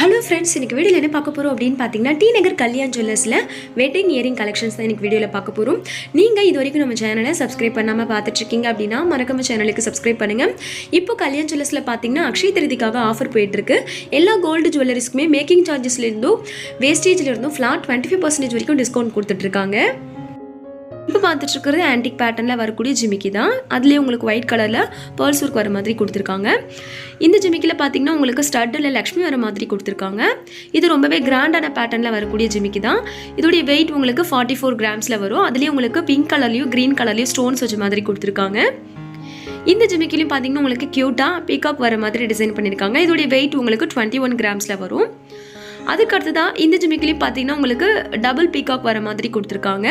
Hello friends, இன்னைக்கு வீடியோவில் என்ன பார்க்க போகிறோம் அப்படின்னு பார்த்தீங்கன்னா, டி நகர் கல்யாண் ஜுவல்லர்ஸில் வெட்டிங் இயரிங் கலெக்ஷன்ஸ் தான் இன்னைக்கு வீடியோவில் பார்க்க போகிறோம். நீங்கள் இது வரைக்கும் நம்ம சேனலை சப்ஸ்கிரைப் பண்ணாமல் பார்த்துட்ருக்கீங்க அப்படின்னா மறக்காம சேனலுக்கு சப்ஸ்கிரைப் பண்ணுங்கள். இப்போ கல்யாண் ஜுவல்லர்ஸில் பார்த்தீங்கன்னா அக்ஷய திருதிக்காக ஆஃபர் போயிட்டுருக்கு. எல்லா கோல்டு ஜுவல்லரிஸ்க்குமே மேக்கிங் சார்ஜஸ்லேருந்தும் வேஸ்டேஜ்லேருந்தும் ஃப்ளாட் 25% வரைக்கும் டிஸ்கவுண்ட் கொடுத்துட்ருக்காங்க. இப்போ பார்த்துட்டு இருக்கிறது ஆன்டிக் பேட்டர்னில் வரக்கூடிய ஜிமிக்கி தான். அதுலேயே உங்களுக்கு ஒயிட் கலரில் பேர்ல்ஸ் ஒர்க் வர மாதிரி கொடுத்துருக்காங்க. இந்த ஜிமிக்கியில் பார்த்தீங்கன்னா உங்களுக்கு ஸ்டட்டில் லக்ஷ்மி வர மாதிரி கொடுத்துருக்காங்க. இது ரொம்பவே கிராண்டான பேட்டர்னில் வரக்கூடிய ஜிமிக்கி தான். இதோடைய வெயிட் உங்களுக்கு 44 கிராம்ஸில் வரும். அதுலேயே உங்களுக்கு பிங்க் கலர்லையும் க்ரீன் கலர்லையும் ஸ்டோன்ஸ் வச்ச மாதிரி கொடுத்துருக்காங்க. இந்த ஜிமிக்கிலையும் பார்த்தீங்கன்னா உங்களுக்கு க்யூட்டாக பீகாக் வர மாதிரி டிசைன் பண்ணியிருக்காங்க. இதோடைய வெயிட் உங்களுக்கு 21 கிராம்ஸில் வரும். அதுக்கு அடுத்ததாக இந்த ஜிமிக்கிலையும் பார்த்தீங்கன்னா உங்களுக்கு டபுள் பீகாக் வர மாதிரி கொடுத்துருக்காங்க.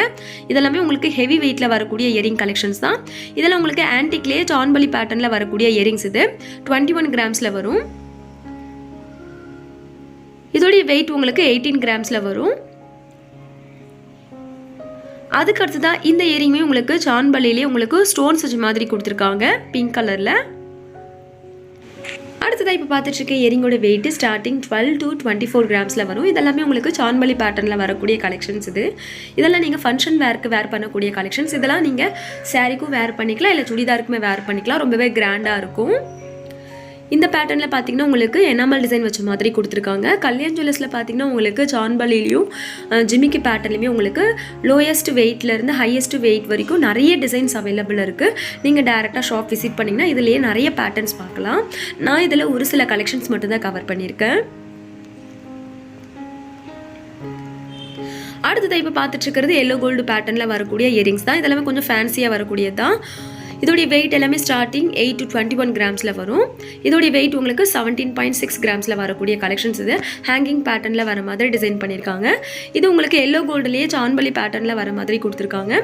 இதெல்லாமே உங்களுக்கு ஹெவி வெயிட்டில் வரக்கூடிய இயரிங் கலெக்ஷன்ஸ் தான். இதெல்லாம் உங்களுக்கு ஆன்டிக்லேயே சான்பலி பேட்டர்னில் வரக்கூடிய இயரிங்ஸ். இது 21 கிராம்ஸில் வரும். இதோடைய வெயிட் உங்களுக்கு 18 கிராம்ஸில் வரும். அதுக்கு அடுத்ததாக இந்த இயரிங்குமே உங்களுக்கு சான்பலிலே உங்களுக்கு ஸ்டோன்ஸ் வச்ச மாதிரி கொடுத்துருக்காங்க பிங்க் கலரில். அடுத்ததாக இப்போ பார்த்துட்டு இருக்க இயரிங்கோட வெயிட் ஸ்டார்டிங் 12 to 24 கிராம்ஸில் வரும். இதெல்லாமே உங்களுக்கு சான்பலி பேட்டர்னில் வரக்கூடிய கலெக்ஷன்ஸ். இதெல்லாம் நீங்கள் ஃபங்க்ஷன் வேருக்கு வேர் பண்ணக்கூடிய கலெக்ஷன்ஸ். இதெல்லாம் நீங்கள் சாரிக்கும் வேர் பண்ணிக்கலாம், இல்லை சுடிதாருக்குமே வேர் பண்ணிக்கலாம். ரொம்பவே கிராண்டாக இருக்கும். இந்த பேட்டர்னில் பார்த்தீங்கன்னா உங்களுக்கு எனாமல் டிசைன் வச்ச மாதிரி கொடுத்துருக்காங்க. கல்யாண் ஜுவல்லர்ஸில் பார்த்தீங்கன்னா உங்களுக்கு சான்பலிலையும் ஜிமிக்கி பேட்டர்லையுமே உங்களுக்கு லோயஸ்ட் வெயிட்லேருந்து ஹையஸ்ட் வெயிட் வரைக்கும் நிறைய டிசைன்ஸ் அவைலபிள் இருக்குது. நீங்கள் டேரெக்டாக ஷாப் விசிட் பண்ணிங்கன்னா இதுலேயே நிறைய பேட்டர்ன்ஸ் பார்க்கலாம். நான் இதில் ஒரு சில கலெக்ஷன்ஸ் மட்டும்தான் கவர் பண்ணியிருக்கேன். அடுத்தது இப்போ பார்த்துட்டு இருக்கிறது எல்லோ கோல்டு பேட்டர்னில் வரக்கூடிய இயரிங்ஸ் தான். இதெல்லாமே கொஞ்சம் ஃபேன்சியாக வரக்கூடியது தான். இதோடைய வெயிட் எல்லாமே ஸ்டார்டிங் 8 to 21 கிராம்ஸில் வரும். இதோடைய வெயிட் உங்களுக்கு 17.6 கிராம்ஸில் வரக்கூடிய கலெக்ஷன்ஸ். இது ஹேங்கிங் பேட்டர்னில் வர மாதிரி டிசைன் பண்ணியிருக்காங்க. இது உங்களுக்கு எல்லோ கோல்டுலேயே சான்பலி பேட்டர்னில் வர மாதிரி கொடுத்துருக்காங்க.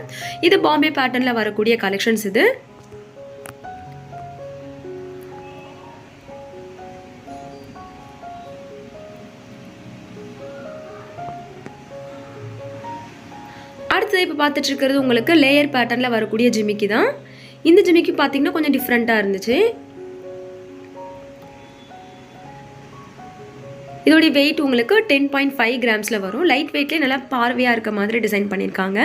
இது பாம்பே பேட்டர்னில் வரக்கூடிய கலெக்ஷன்ஸ். அடுத்தது இப்போ பார்த்துட்டு இருக்கிறது உங்களுக்கு லேயர் பேட்டர்னில் வரக்கூடிய ஜிமிக்கி தான். இந்த ஜிமிக்கி பார்த்தீங்கன்னா கொஞ்சம் டிஃப்ரெண்ட்டாக இருந்துச்சு. இதோடைய வெயிட் உங்களுக்கு 10.5 கிராம்ஸில் வரும். லைட் வெயிட்லேயே நல்லா பார்வையாக இருக்க மாதிரி டிசைன் பண்ணியிருக்காங்க.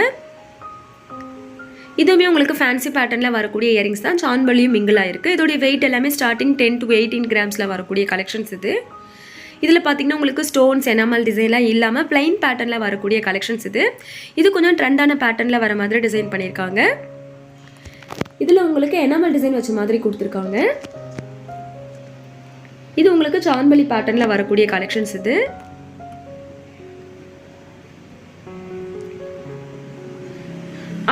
இதுவுமே உங்களுக்கு ஃபேன்சி பேட்டர்னில் வரக்கூடிய இயரிங்ஸ் தான். சான்பலியும் மிங்கிளாக இருக்குது. இதோடைய வெயிட் எல்லாமே ஸ்டார்டிங் 10 to 18 கிராம்ஸில் வரக்கூடிய கலெக்ஷன்ஸ். இதில் பார்த்தீங்கன்னா உங்களுக்கு ஸ்டோன்ஸ் எனாமல் டிசைன்லாம் இல்லாமல் பிளைன் பேட்டர்னில் வரக்கூடிய கலெக்ஷன்ஸ். இது கொஞ்சம் ட்ரெண்டான பேட்டர்னில் வர மாதிரி டிசைன் பண்ணியிருக்காங்க. இதில் உங்களுக்கு எனாமல் டிசைன் வச்ச மாதிரி கொடுத்துருக்காங்க. இது உங்களுக்கு சான்பலி பேட்டர்னில் வரக்கூடிய கலெக்ஷன்ஸ்.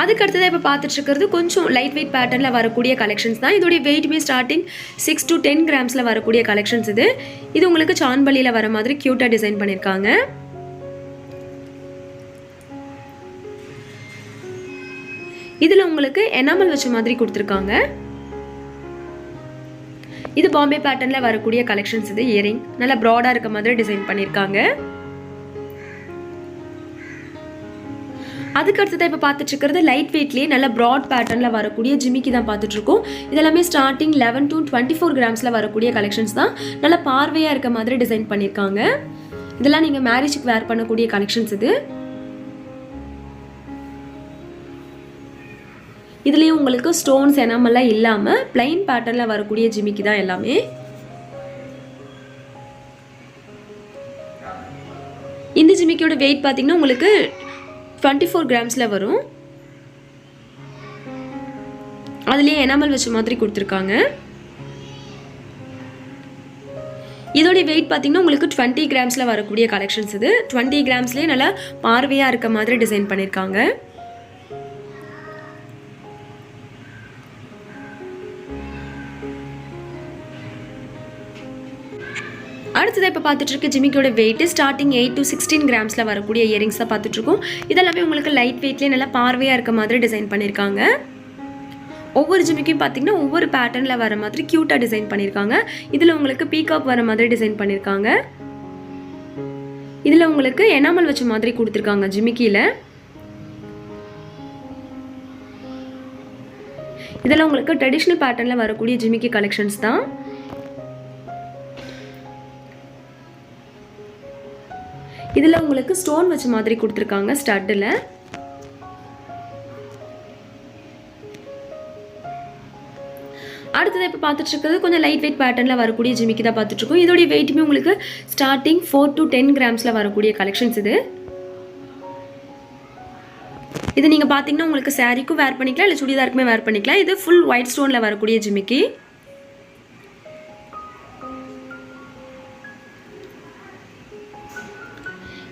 அதுக்கு அடுத்ததாக இப்போ பார்த்துட்டு இருக்கிறது கொஞ்சம் லைட் வெயிட் பேட்டர்னில் வரக்கூடிய கலெக்ஷன்ஸ் தான். இதோடைய வெயிட்டுமே ஸ்டார்டிங் 6 to 10 கிராம்ஸில் வரக்கூடிய கலெக்ஷன்ஸ். இது உங்களுக்கு சான்பலியில் வர மாதிரி க்யூட்டாக டிசைன் பண்ணியிருக்காங்க. இதில் உங்களுக்கு எனாமல் வச்ச மாதிரி கொடுத்துருக்காங்க. இது பாம்பே பேட்டர்னில் வரக்கூடிய கலெக்ஷன்ஸ். இது இயரிங் நல்லா ப்ராடாக இருக்க மாதிரி டிசைன் பண்ணியிருக்காங்க. அதுக்கு அடுத்ததாக இப்போ பார்த்துட்டு இருக்கிறது லைட் வெயிட்லேயே நல்ல ப்ராட் பேட்டர்னில் வரக்கூடிய ஜிமிக்கி தான் பார்த்துட்ருக்கோம். இதெல்லாமே ஸ்டார்டிங் 11 to 24 கிராம்ஸில் வரக்கூடிய கலெக்ஷன்ஸ் தான். நல்லா பார்வையாக இருக்க மாதிரி டிசைன் பண்ணியிருக்காங்க. இதெல்லாம் நீங்கள் மேரேஜுக்கு வேர் பண்ணக்கூடிய கலெக்ஷன்ஸ். இதுலேயும் உங்களுக்கு ஸ்டோன்ஸ் எனாமெல்லாம் இல்லாமல் பிளைன் பேட்டர்னில் வரக்கூடிய ஜிமிக்கி தான் எல்லாமே. இந்த ஜிமிக்கியோட வெயிட் பார்த்தீங்கன்னா உங்களுக்கு 24 கிராம்ஸில் வரும். அதுலேயே எனாமல் வச்ச மாதிரி கொடுத்துருக்காங்க. இதோடைய வெயிட் பார்த்தீங்கன்னா உங்களுக்கு 20 கிராம்ஸில் வரக்கூடிய கலெக்ஷன்ஸ். 20 கிராம்ஸ்லேயே நல்லா பார்வையாக இருக்க மாதிரி டிசைன் பண்ணியிருக்காங்க. அடுத்தது இப்போ பார்த்துட்டு இருக்க ஜிமிக்கியோட வெயிட் ஸ்டார்டிங் 8 to 16 கிராம்ஸில் வரக்கூடிய இயரிங்ஸ் தான் பார்த்துட்ருக்கோம். இதெல்லாமே உங்களுக்கு லைட் வெயிட்லேயே நல்லா பார்வையாக இருக்க மாதிரி டிசைன் பண்ணியிருக்காங்க. ஒவ்வொரு ஜிமிக்கும் பார்த்தீங்கன்னா ஒவ்வொரு பேட்டர்னில் வர மாதிரி க்யூட்டாக டிசைன் பண்ணியிருக்காங்க. இதில் உங்களுக்கு பீகாக் வர மாதிரி டிசைன் பண்ணியிருக்காங்க. இதில் உங்களுக்கு எனாமல் வச்ச மாதிரி கொடுத்துருக்காங்க ஜிமிக்கியில். இதெல்லாம் உங்களுக்கு ட்ரெடிஷ்னல் பேட்டர்னில் வரக்கூடிய ஜிமிக்கி கலெக்ஷன்ஸ் தான். இதில் உங்களுக்கு ஸ்டோன் வச்ச மாதிரி கொடுத்துருக்காங்க ஸ்டட்டில். அடுத்தது இப்போ பார்த்துட்டு இருக்கிறது கொஞ்சம் லைட் வெயிட் பேட்டர்னில் வரக்கூடிய ஜிமிக்கி தான் பார்த்துட்ருக்கோம். இதோடைய வெயிட்டுமே உங்களுக்கு ஸ்டார்டிங் 4 to 10 கிராம்ஸில் வரக்கூடிய கலெக்ஷன்ஸ் இது. இது நீங்கள் பார்த்தீங்கன்னா உங்களுக்கு சாரீக்கும் வேர் பண்ணிக்கலாம், இல்லை சுடிதாருக்குமே வேர் பண்ணிக்கலாம். இது ஃபுல் ஒயிட் ஸ்டோனில் வரக்கூடிய ஜிமிக்கி.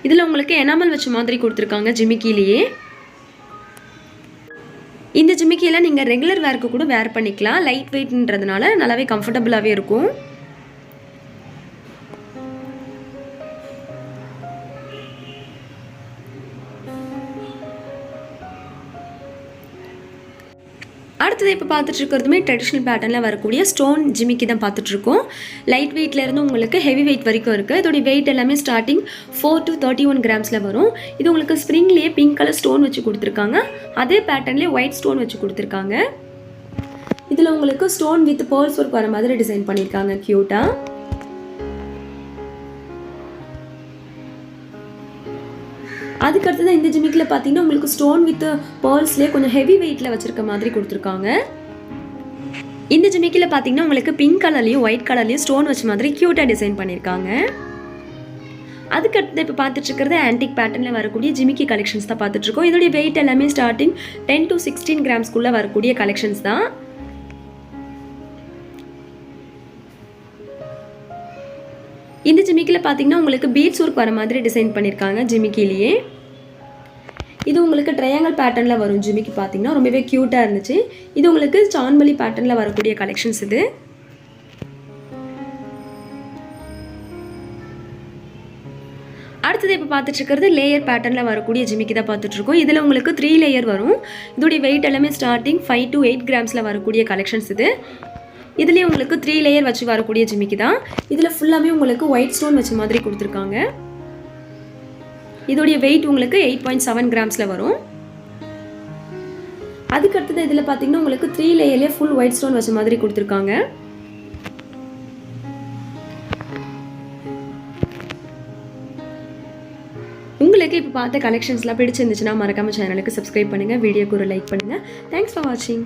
இதில் உங்களுக்கு எனாமல் வச்ச மாதிரி கொடுத்துருக்காங்க ஜிமிக்கிலேயே. இந்த ஜிமிக்கியெல்லாம் நீங்கள் ரெகுலர் வேர்க்கு கூட வேர் பண்ணிக்கலாம். லைட் வெயிட்ன்றதுனால நல்லாவே கம்ஃபர்டபுளாகவே இருக்கும். அடுத்தது இப்போ பார்த்துட்டு இருக்கிறதுமே ட்ரெடிஷ்னல் பேட்டர்னில் வரக்கூடிய ஸ்டோன் ஜிமிக்கி தான் பார்த்துட்ருக்கோம். லைட் வெயிட்லேருந்து உங்களுக்கு ஹெவி வெயிட் வரைக்கும் இருக்குது. இதோடைய வெயிட் எல்லாமே ஸ்டார்டிங் 4 to 31 கிராம்ஸில் வரும். இது உங்களுக்கு ஸ்ப்ரிங்லேயே பிங்க் கலர் ஸ்டோன் வச்சு கொடுத்துருக்காங்க. அதே பேட்டர்ன்லேயே ஒயிட் ஸ்டோன் வச்சு கொடுத்துருக்காங்க. இதில் உங்களுக்கு ஸ்டோன் வித் பேர்ல்ஸ் ஒர்க் வர மாதிரி டிசைன் பண்ணியிருக்காங்க க்யூட்டாக. அதுக்கடுத்து தான் இந்த ஜிமிக்கில் பார்த்தீங்கன்னா உங்களுக்கு ஸ்டோன் வித் பேர்ல்ஸ்லேயே கொஞ்சம் ஹெவி வெயிட்டில் வச்சுருக்க மாதிரி கொடுத்துருக்காங்க. இந்த ஜிமிக்கில் பார்த்தீங்கன்னா உங்களுக்கு பிங்க் கலர்லேயும் ஒயிட் கலர்லேயும் ஸ்டோன் வச்ச மாதிரி க்யூட்டாக டிசைன் பண்ணியிருக்காங்க. அதுக்கடுத்து இப்போ பார்த்துட்டு இருக்கிறது ஆன்டிக் பேட்டர்னில் வரக்கூடிய ஜிமிக்கி கலெக்ஷன்ஸ் தான் பார்த்துட்ருக்கோம். இதோடைய வெயிட் எல்லாமே ஸ்டார்டிங் 10 to 16 கிராம்ஸ்குள்ளே வரக்கூடிய கலெக்ஷன்ஸ் தான். இந்த ஜிமிக்கில் பார்த்தீங்கன்னா உங்களுக்கு பீட்ஸ் ஒர்க் வர மாதிரி டிசைன் பண்ணியிருக்காங்க ஜிமிக்கிலேயே. இது உங்களுக்கு ட்ரையாங்கல் பேட்டர்னில் வரும் ஜிமிக்கி பார்த்தீங்கன்னா ரொம்பவே க்யூட்டாக இருந்துச்சு. இது உங்களுக்கு சான்மலி பேட்டர்னில் வரக்கூடிய கலெக்ஷன்ஸ் இது. அடுத்தது இப்போ பார்த்துட்டு இருக்கிறது லேயர் பேட்டர்னில் வரக்கூடிய ஜிமிக்கி தான் பார்த்துட்ருக்கோம். இதில் உங்களுக்கு 3 லேயர் வரும். இதோடைய வெயிட் எல்லாமே ஸ்டார்டிங் 5 to 8 கிராம்ஸில் வரக்கூடிய கலெக்ஷன்ஸ் இது. இதுலேயே உங்களுக்கு 3 லேயர் வச்சு வரக்கூடிய ஜிமிக்கி தான். இதில் ஃபுல்லாமே உங்களுக்கு ஒயிட் ஸ்டோன் வச்ச மாதிரி கொடுத்துருக்காங்க. இதோடைய வெயிட் உங்களுக்கு 8.7 கிராம்ஸில் வரும். அதுக்கடுத்தது இதில் பார்த்தீங்கன்னா உங்களுக்கு 3 லேயர்லேயே ஃபுல் ஒயிட் ஸ்டோன் வச்ச மாதிரி கொடுத்துருக்காங்க. உங்களுக்கு இப்போ பார்த்த கலெக்ஷன்ஸ்லாம் பிடிச்சிருந்துச்சுன்னா மறக்காம சேனலுக்கு சப்ஸ்கிரைப் பண்ணுங்கள், வீடியோக்கு ஒரு லைக் பண்ணுங்கள். தேங்க்ஸ் ஃபார் வாட்சிங்.